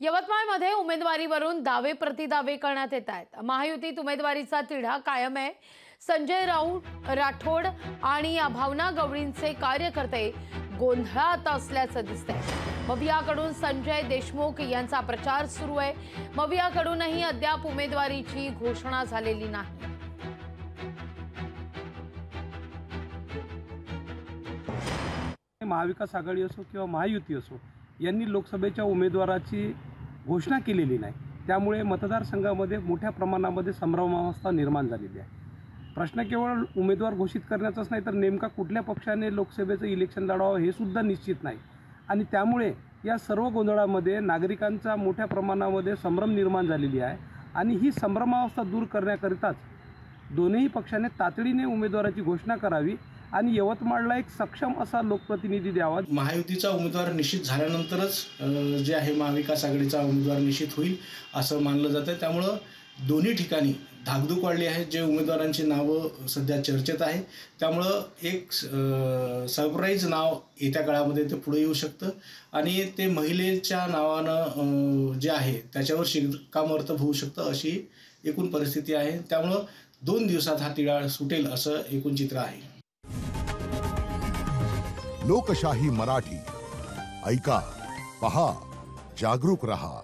यवतमाळमध्ये उमेदवारीवरून दावे प्रतिदावे करण्यात येत आहेत। महायुतीत उमेदवारीचा तिढा कायम आहे। संजय राठोड आणि भावना गवळींचे कार्यकर्ते गोंधळात असल्याचं दिसतंय। मवियाकडून संजय देशमुख यांचा प्रचार सुरू आहे। मवियाकडूनही अद्याप उमेदवारीची घोषणा झालेली नाही। महाविकास आघाडी असो किंवा महायुती असो यांनी लोकसभेच्या उमेदवाराची घोषणा केलेली नाही। त्यामुळे मतदारसंघामध्ये मोठ्या प्रमाणामध्ये संभ्रमावस्था निर्माण झालेली आहे। प्रश्न केवळ उमेदवार घोषित करण्याचाच नाही तर नेमका कुठल्या पक्षाने लोकसभेचं इलेक्शन लढवावं हे सुद्धा निश्चित नाही। आणि त्यामुळे या सर्व गोंधळामध्ये नागरिकांचा मोठ्या प्रमाणामध्ये संभ्रम निर्माण झालेली आहे। आणि ही संभ्रमावस्था दूर करण्याकरिताच दोन्ही पक्षाने तातडीने उमेदवाराची घोषणा करावी आणि यवतमाळला एक सक्षम असा लोकप्रतिनिधी द्यावा। महायुतीचा उमेदवार निश्चित झाल्यानंतरच जे आहे महाविकास आघाडीचा उमेदवार निश्चित होईल असं मानलं जातं। त्यामुळं दोन्ही ठिकाणी धाकधूक वाढली आहे। जे उमेदवारांची नावं सध्या चर्चेत आहे त्यामुळं एक सरप्राईज नाव येत्या काळामध्ये ते पुढे येऊ शकतं आणि ते महिलेच्या नावानं जे आहे त्याच्यावर शिक्कामोर्तब होऊ शकतं अशी एकूण परिस्थिती आहे। त्यामुळं 2 दिवसात हा तिढा सुटेल असं एकूण चित्र आहे। लोकशाही मराठी ऐका, पहा, जागरूक रहा।